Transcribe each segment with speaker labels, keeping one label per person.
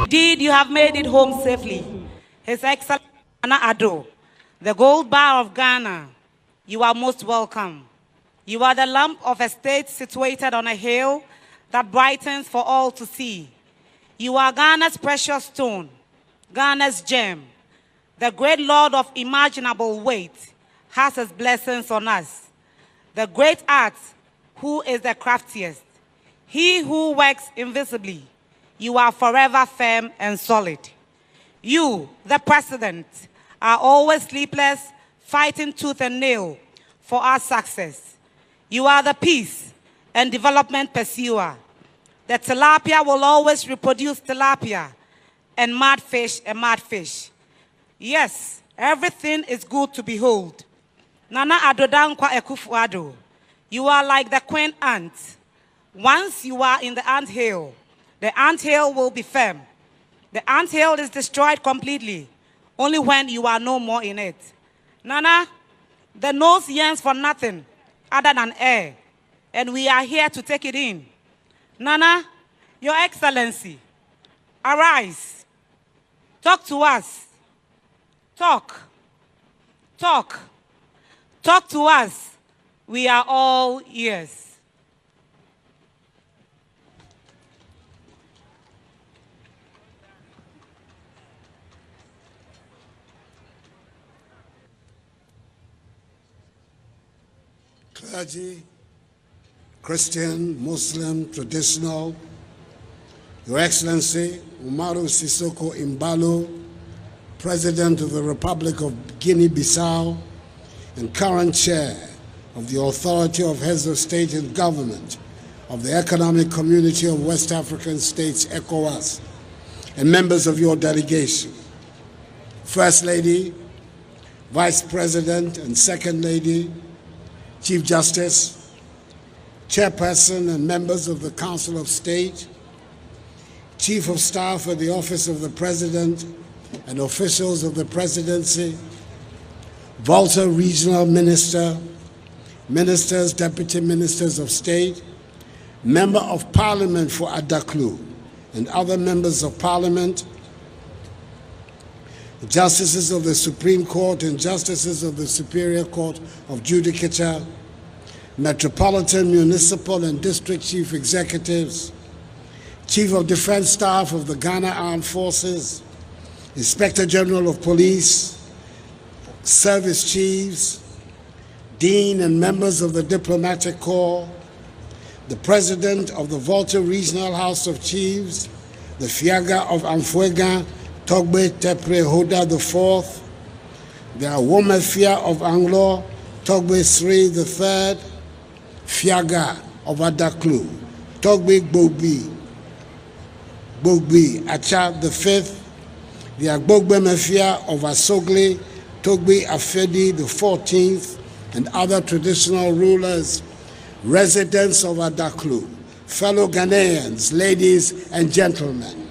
Speaker 1: Indeed, you have made it home safely. His Excellency Addo, the gold bar of Ghana, you are most welcome. You are the lamp of a state situated on a hill that brightens for all to see. You are Ghana's precious stone, Ghana's gem. The great Lord of imaginable weight has his blessings on us. The great art, who is the craftiest, he who works invisibly. You are forever firm and solid. You, the president, are always sleepless, fighting tooth and nail for our success. You are the peace and development pursuer. The tilapia will always reproduce tilapia, and mudfish and mudfish. Yes, everything is good to behold. Nana Addo Dankwa Ekufu-Addo, you are like the queen ant. Once you are in the anthill, the anthill will be firm. The anthill is destroyed completely, only when you are no more in it. Nana, the nose yearns for nothing other than air, and we are here to take it in. Nana, Your Excellency, arise. Talk to us. Talk. Talk. Talk to us. We are all ears.
Speaker 2: Clergy, Christian, Muslim, traditional, Your Excellency Umaru Sissoco Embalo, President of the Republic of Guinea-Bissau and current chair of the Authority of Heads of State and Government of the Economic Community of West African States, ECOWAS, and members of your delegation, First Lady, Vice President and Second Lady, Chief Justice, Chairperson and members of the Council of State, Chief of Staff at the Office of the President and officials of the Presidency, Volta Regional Minister, Ministers, Deputy Ministers of State, Member of Parliament for Addo, and other members of Parliament, Justices of the Supreme Court and Justices of the Superior Court of Judicature, Metropolitan, Municipal, and District Chief Executives, Chief of Defense Staff of the Ghana Armed Forces, Inspector General of Police, Service Chiefs, Dean and members of the Diplomatic Corps, the President of the Volta Regional House of Chiefs, the Fiaga of Amfuega, Togbe Tepre Hoda IV, the Awomefia of Anglo, Togbe Sri III, Fiaga of Adaklu, Togbe Gbogbi Acha V, the Agbogbe Mefia of Asogli, Togbe Afedi XIV, and other traditional rulers, residents of Adaklu, fellow Ghanaians, ladies and gentlemen.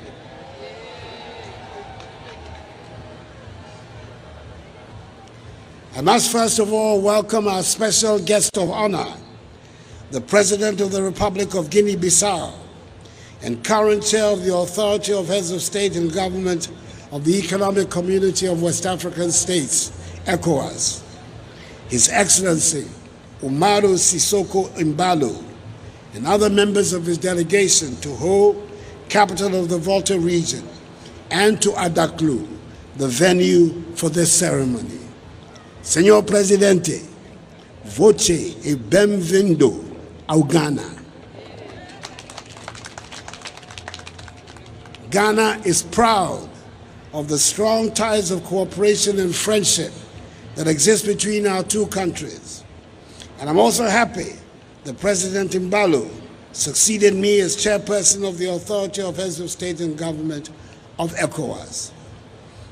Speaker 2: I must first of all welcome our special guest of honor, the President of the Republic of Guinea-Bissau and current chair of the Authority of Heads of State and Government of the Economic Community of West African States, ECOWAS, His Excellency Umaru Sissoco Embalo, and other members of his delegation to Ho, capital of the Volta region, and to Adaklu, the venue for this ceremony. Señor Presidente, voce e benvindo ao Ghana. Ghana is proud of the strong ties of cooperation and friendship that exist between our two countries. And I'm also happy that President Embalo succeeded me as chairperson of the Authority of Heads of State and Government of ECOWAS.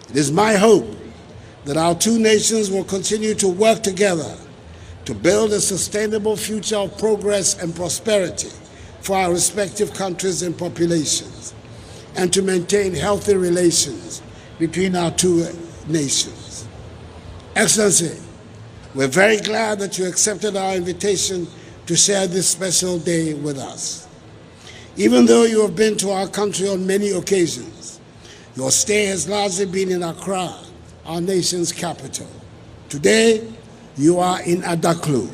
Speaker 2: It is my hope that our two nations will continue to work together to build a sustainable future of progress and prosperity for our respective countries and populations, and to maintain healthy relations between our two nations. Excellency, we're very glad that you accepted our invitation to share this special day with us. Even though you have been to our country on many occasions, Your stay has largely been in Accra, our nation's capital. Today, you are in Addo,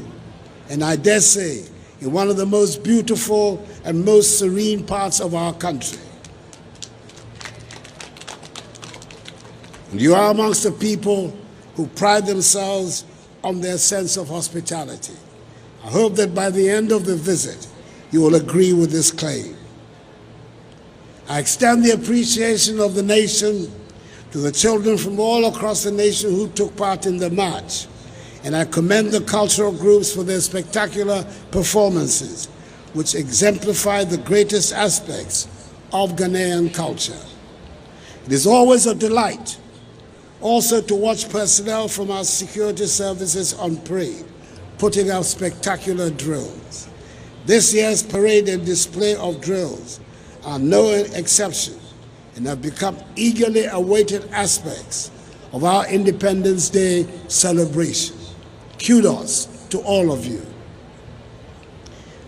Speaker 2: and I dare say, in one of the most beautiful and most serene parts of our country. And you are amongst the people who pride themselves on their sense of hospitality. I hope that by the end of the visit, you will agree with this claim. I extend the appreciation of the nation to the children from all across the nation who took part in the march, and I commend the cultural groups for their spectacular performances, which exemplify the greatest aspects of Ghanaian culture. It is always a delight also to watch personnel from our security services on parade, putting out spectacular drills. This year's parade and display of drills are no exception and have become eagerly awaited aspects of our Independence Day celebration. Kudos to all of you.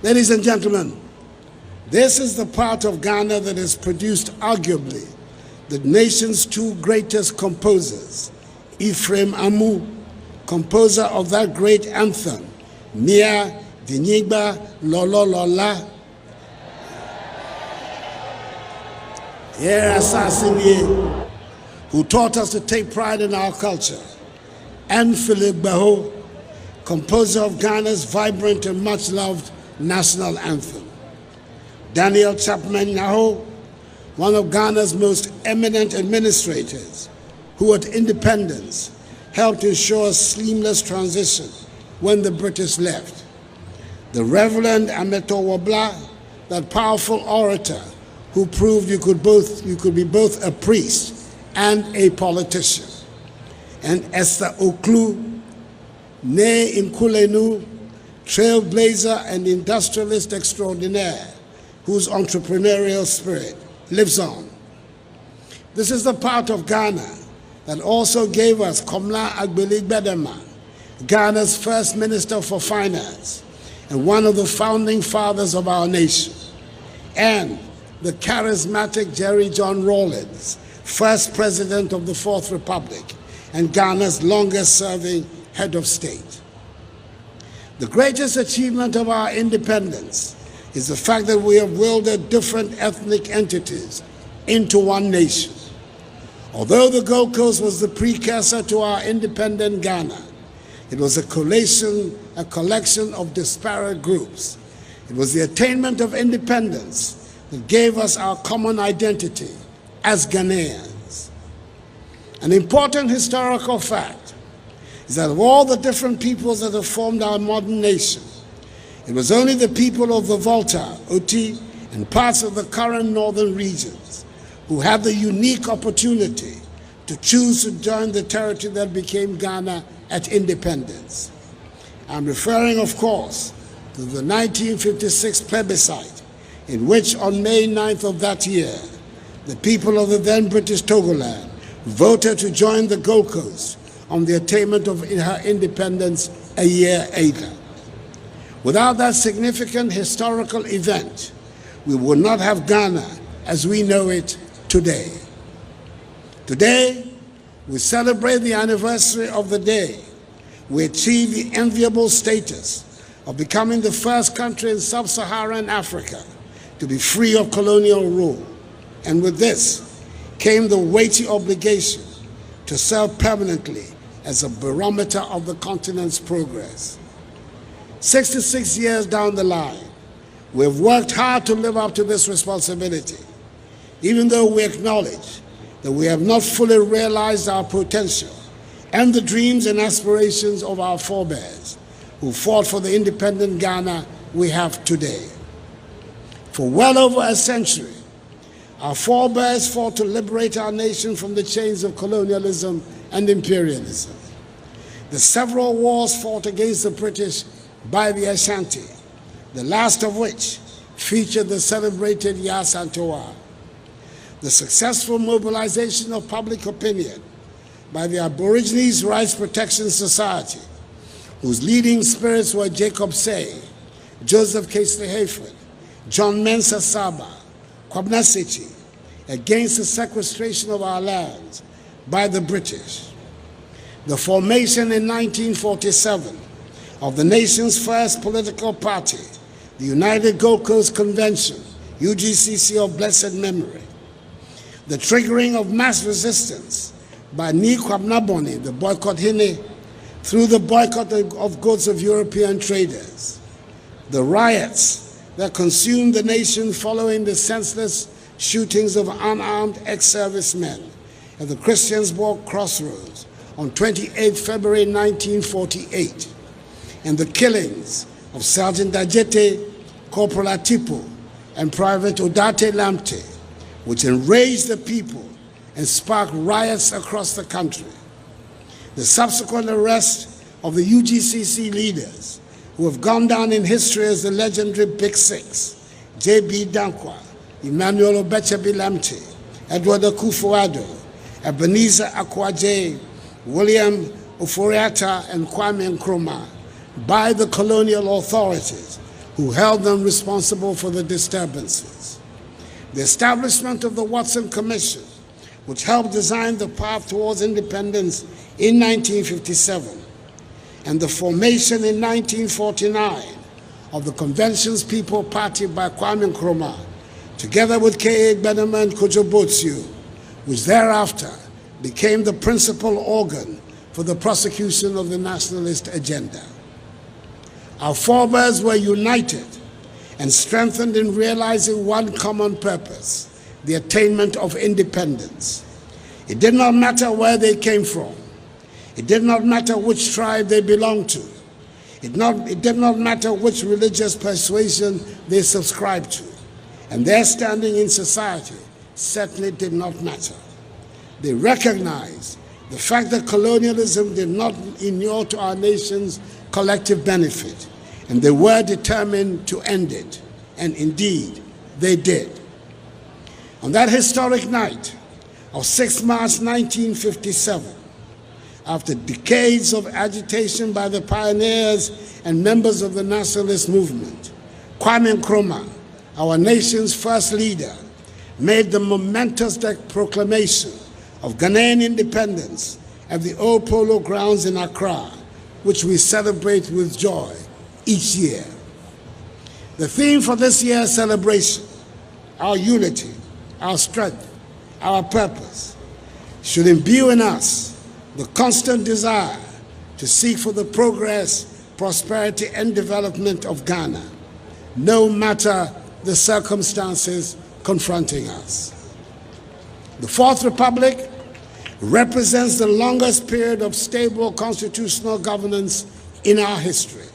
Speaker 2: Ladies and gentlemen, this is the part of Ghana that has produced arguably the nation's two greatest composers, Ephraim Amu, composer of that great anthem, Mia Dinyigba Lolo Lola, who taught us to take pride in our culture, and Philip Baho, composer of Ghana's vibrant and much-loved national anthem. Daniel Chapman Naho, one of Ghana's most eminent administrators, who at independence helped ensure a seamless transition when the British left. The Reverend Ameto Wabla, that powerful orator who proved you could be both a priest and a politician. And Esther Oklu, Ne Nkulenu, trailblazer and industrialist extraordinaire, whose entrepreneurial spirit lives on. This is the part of Ghana that also gave us Komla Agbeli-Gbedema, Ghana's first Minister for Finance and one of the founding fathers of our nation, and the charismatic Jerry John Rawlings, first President of the Fourth Republic and Ghana's longest-serving head of state. The greatest achievement of our independence is the fact that we have wielded different ethnic entities into one nation. Although the Gold Coast was the precursor to our independent Ghana, it was a collection of disparate groups. It was the attainment of independence that gave us our common identity as Ghanaians. An important historical fact is that of all the different peoples that have formed our modern nation, it was only the people of the Volta, Oti, and parts of the current northern regions who had the unique opportunity to choose to join the territory that became Ghana at independence. I'm referring, of course, to the 1956 plebiscite, in which on May 9th of that year, the people of the then British Togoland voted to join the Gold Coast on the attainment of her independence a year later. Without that significant historical event, we would not have Ghana as we know it today. Today, we celebrate the anniversary of the day we achieved the enviable status of becoming the first country in sub-Saharan Africa to be free of colonial rule. And with this came the weighty obligation to serve permanently as a barometer of the continent's progress. 66 years down the line, we have worked hard to live up to this responsibility, even though we acknowledge that we have not fully realized our potential and the dreams and aspirations of our forebears who fought for the independent Ghana we have today. For well over a century, our forebears fought to liberate our nation from the chains of colonialism and imperialism. The several wars fought against the British by the Ashanti, the last of which featured the celebrated Yasantoa. The successful mobilization of public opinion by the Aborigines Rights Protection Society, whose leading spirits were Jacob Say, Joseph Casely Hayford, John Mensah Saba, Kwabena Sechi, against the sequestration of our lands by the British. The formation in 1947 of the nation's first political party, the United Gold Coast Convention, UGCC of blessed memory. The triggering of mass resistance by Ni Kwabnaboni, the boycott Hine, through the boycott of goods of European traders. The riots that consumed the nation following the senseless shootings of unarmed ex-servicemen at the Christiansborg Crossroads on 28 February 1948, and the killings of Sergeant Dajete, Corporal Atipo, and Private Odate Lamte, which enraged the people and sparked riots across the country. The subsequent arrest of the UGCC leaders, who have gone down in history as the legendary Big Six, J.B. Dankwa, Emmanuel Obechebi Lamte, Edward Akufo-Addo, Ebenezer Akwaje, William Oforiatta, and Kwame Nkrumah, by the colonial authorities who held them responsible for the disturbances. The establishment of the Watson Commission, which helped design the path towards independence in 1957, and the formation in 1949 of the Convention's People Party by Kwame Nkrumah, together with K.A. Benema and Kojo Botsio, which thereafter became the principal organ for the prosecution of the nationalist agenda. Our forebears were united and strengthened in realizing one common purpose, the attainment of independence. It did not matter where they came from. It did not matter which tribe they belonged to. It did not matter which religious persuasion they subscribed to. And their standing in society certainly did not matter. They recognized the fact that colonialism did not inure to our nation's collective benefit, and they were determined to end it, and indeed, they did. On that historic night of 6 March 1957, after decades of agitation by the pioneers and members of the nationalist movement, Kwame Nkrumah, our nation's first leader, made the momentous proclamation of Ghanaian independence at the old Polo Grounds in Accra, which we celebrate with joy each year. The theme for this year's celebration, our unity, our strength, our purpose, should imbue in us the constant desire to seek for the progress, prosperity, and development of Ghana, no matter the circumstances confronting us. The Fourth Republic represents the longest period of stable constitutional governance in our history.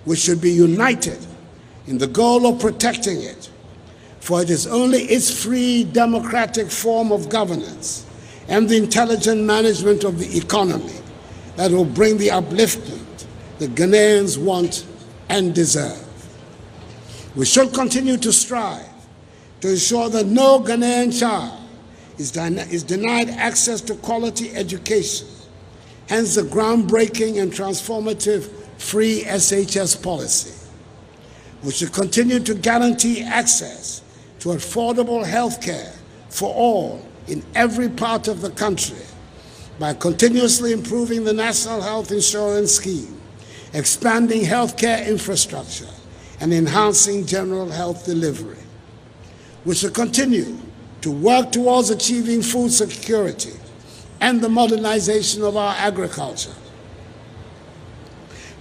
Speaker 2: We should be united in the goal of protecting it, for it is only its free democratic form of governance and the intelligent management of the economy that will bring the upliftment that Ghanaians want and deserve. We should continue to strive to ensure that no Ghanaian child is denied access to quality education, hence the groundbreaking and transformative free SHS policy. We should continue to guarantee access to affordable health care for all in every part of the country by continuously improving the National Health Insurance Scheme, expanding healthcare infrastructure, and enhancing general health delivery. We should continue to work towards achieving food security and the modernization of our agriculture.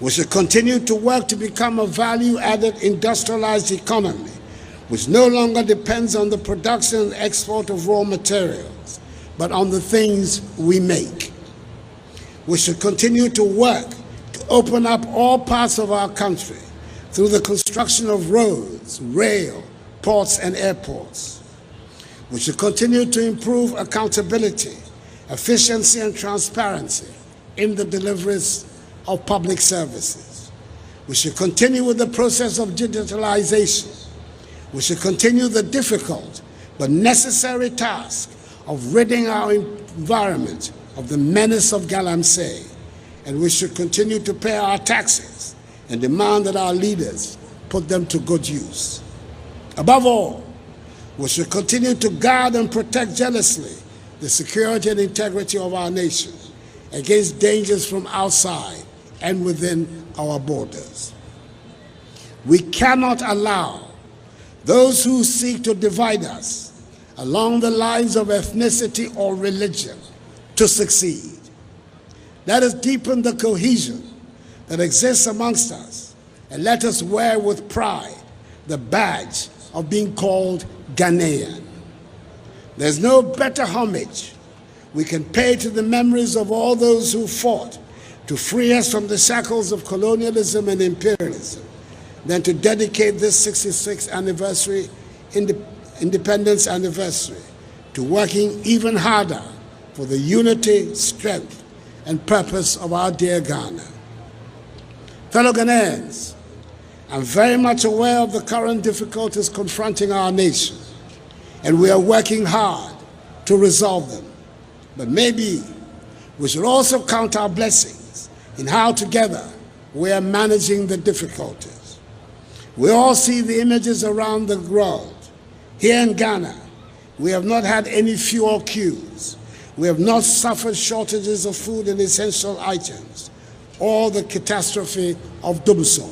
Speaker 2: We should continue to work to become a value-added industrialized economy which no longer depends on the production and export of raw materials, but on the things we make. We should continue to work to open up all parts of our country through the construction of roads, rail, ports, and airports. We should continue to improve accountability, efficiency, and transparency in the deliveries of public services. We should continue with the process of digitalization. We should continue the difficult but necessary task of ridding our environment of the menace of galamsey, and we should continue to pay our taxes and demand that our leaders put them to good use. Above all, We should continue to guard and protect jealously the security and integrity of our nation against dangers from outside and within our borders. We cannot allow those who seek to divide us along the lines of ethnicity or religion to succeed. Let us deepen the cohesion that exists amongst us, and let us wear with pride the badge of being called Ghanaian. There's no better homage we can pay to the memories of all those who fought to free us from the shackles of colonialism and imperialism than to dedicate this 66th anniversary, independence anniversary, to working even harder for the unity, strength, and purpose of our dear Ghana. Fellow Ghanaians, I'm very much aware of the current difficulties confronting our nation, and we are working hard to resolve them. But maybe we should also count our blessings in how together we are managing the difficulties. We all see the images around the world. Here in Ghana, we have not had any fuel queues. We have not suffered shortages of food and essential items, or the catastrophe of Dumsor.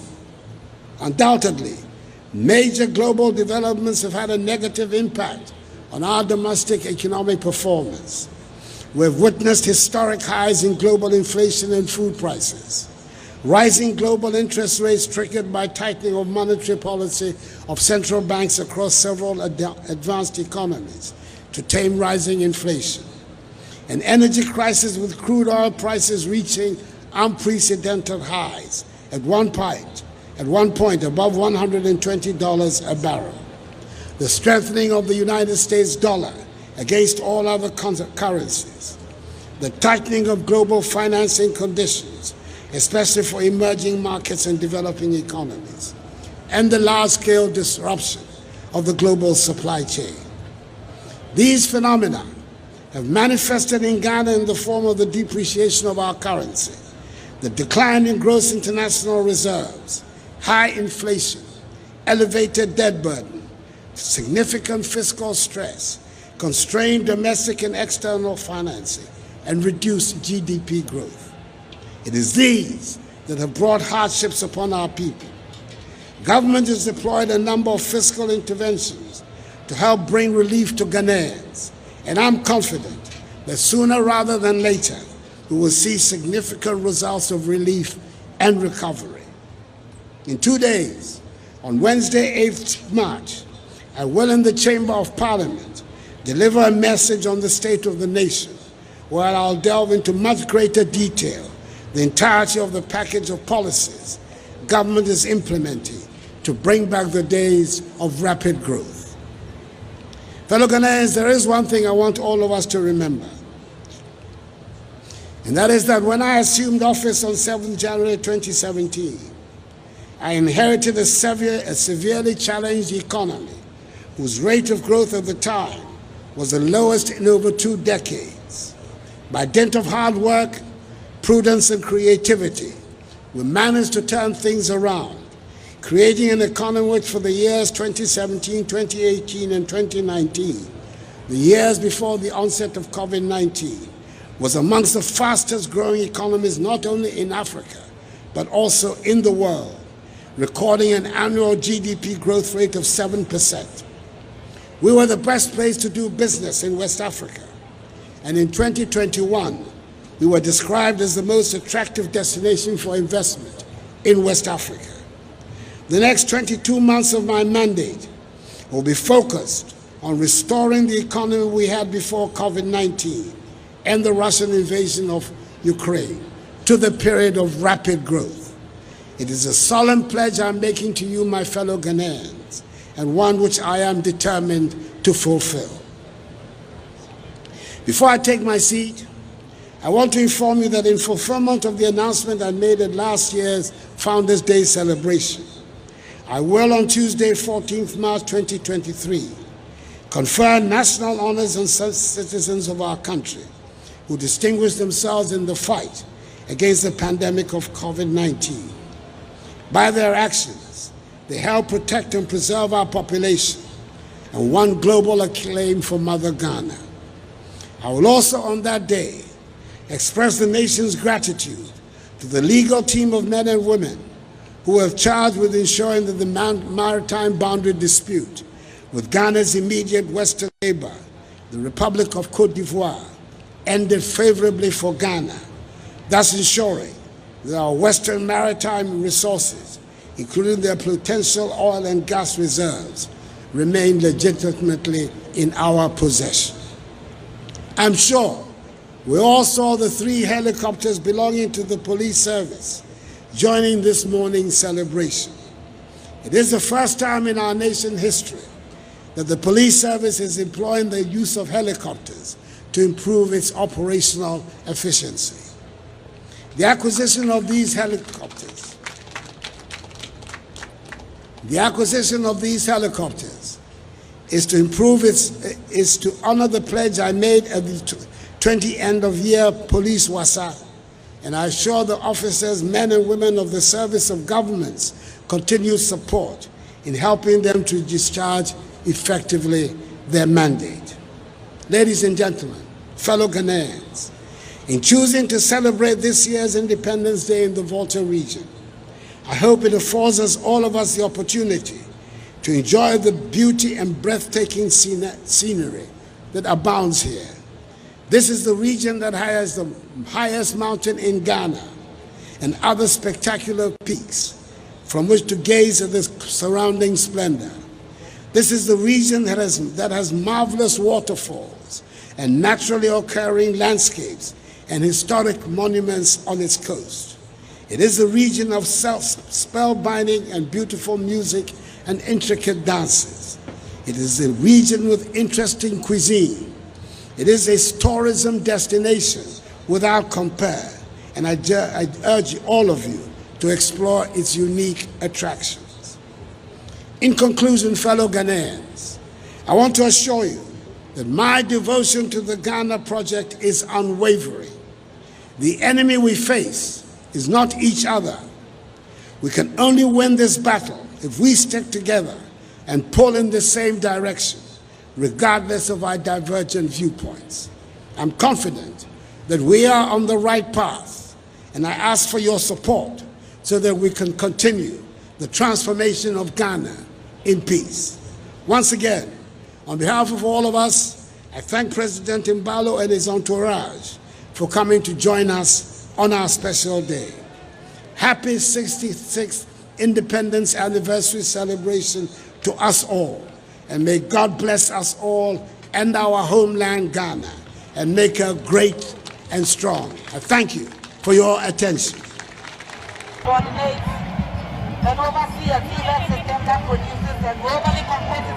Speaker 2: Undoubtedly, major global developments have had a negative impact on our domestic economic performance. We've witnessed historic highs in global inflation and food prices, rising global interest rates triggered by tightening of monetary policy of central banks across several advanced economies to tame rising inflation, an energy crisis with crude oil prices reaching unprecedented highs at one point above $120 a barrel, the strengthening of the United States dollar against all other currencies, the tightening of global financing conditions, especially for emerging markets and developing economies, and the large-scale disruption of the global supply chain. These phenomena have manifested in Ghana in the form of the depreciation of our currency, the decline in gross international reserves, high inflation, elevated debt burden, significant fiscal stress, constrained domestic and external financing, and reduced GDP growth. It is these that have brought hardships upon our people. Government has deployed a number of fiscal interventions to help bring relief to Ghanaians, and I'm confident that sooner rather than later, we will see significant results of relief and recovery. In 2 days, on Wednesday, 8th March, I will in the Chamber of Parliament deliver a message on the state of the nation, where I'll delve into much greater detail the entirety of the package of policies government is implementing to bring back the days of rapid growth. Fellow Ghanaians, there is one thing I want all of us to remember, and that is that when I assumed office on 7th January 2017, I inherited a severely challenged economy whose rate of growth at the time was the lowest in over 2 decades. By dint of hard work, prudence, and creativity, we managed to turn things around, creating an economy which for the years 2017, 2018, and 2019, the years before the onset of COVID-19, was amongst the fastest growing economies not only in Africa, but also in the world, recording an annual GDP growth rate of 7%. We were the best place to do business in West Africa, and in 2021, we were described as the most attractive destination for investment in West Africa. The next 22 months of my mandate will be focused on restoring the economy we had before COVID-19 and the Russian invasion of Ukraine to the period of rapid growth. It is a solemn pledge I'm making to you, my fellow Ghanaians, and one which I am determined to fulfill. Before I take my seat, I want to inform you that in fulfillment of the announcement I made at last year's Founders' Day celebration, I will on Tuesday, 14th March 2023, confer national honors on such citizens of our country who distinguished themselves in the fight against the pandemic of COVID-19. By their actions, they help protect and preserve our population and won global acclaim for Mother Ghana. I will also on that day express the nation's gratitude to the legal team of men and women who were charged with ensuring that the maritime boundary dispute with Ghana's immediate western neighbor, the Republic of Cote d'Ivoire, ended favorably for Ghana, thus ensuring that our western maritime resources, including their potential oil and gas reserves, remain legitimately in our possession. I'm sure we all saw the 3 helicopters belonging to the police service joining this morning's celebration. It is the first time in our nation's history that the police service is employing the use of helicopters to improve its operational efficiency. The acquisition of these helicopters is to honor the pledge I made at the 20 end-of-year police wasa, and I assure the officers, men and women of the service of governments continued support in helping them to discharge effectively their mandate. Ladies and gentlemen, fellow Ghanaians, in choosing to celebrate this year's Independence Day in the Volta region, I hope it affords all of us the opportunity to enjoy the beauty and breathtaking scenery that abounds here. This is the region that has the highest mountain in Ghana and other spectacular peaks from which to gaze at the surrounding splendor. This is the region that has marvelous waterfalls and naturally occurring landscapes and historic monuments on its coast. It is the region of spellbinding and beautiful music and intricate dances. It is a region with interesting cuisine. It is a tourism destination without compare, and I urge all of you to explore its unique attractions. In conclusion, fellow Ghanaians, I want to assure you that my devotion to the Ghana project is unwavering. The enemy we face is not each other. We can only win this battle if we stick together and pull in the same direction, regardless of our divergent viewpoints. I'm confident that we are on the right path, and I ask for your support so that we can continue the transformation of Ghana in peace. Once again, on behalf of all of us, I thank President Mbalo and his entourage for coming to join us on our special day. Happy 66th Independence Anniversary celebration to us all. And may God bless us all and our homeland Ghana and make her great and strong. I thank you for your attention.
Speaker 3: Coordinates and oversee a TV system that produces a globally competitive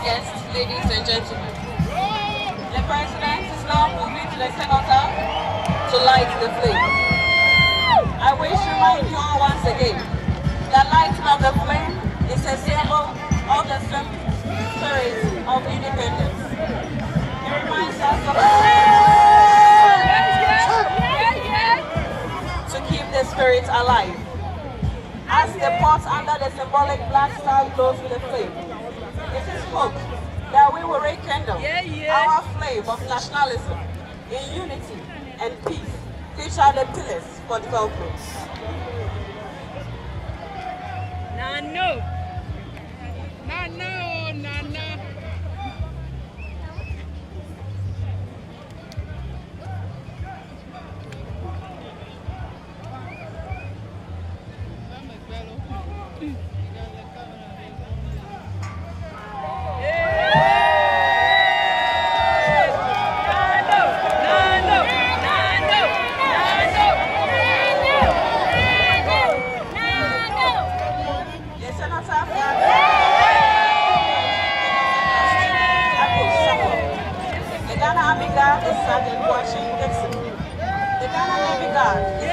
Speaker 3: guests, ladies and gentlemen. The President is now moving to the Senator to light the flame. I wish to remind you all once again that lighting of the flame is a symbol of the spirit of independence. It reminds us of to keep the spirit alive. As the pot under the symbolic black star glows with the flame, it is hope that we will rekindle our flame of nationalism in unity and peace, which are the pillars for development. The Ghana Navy Guard is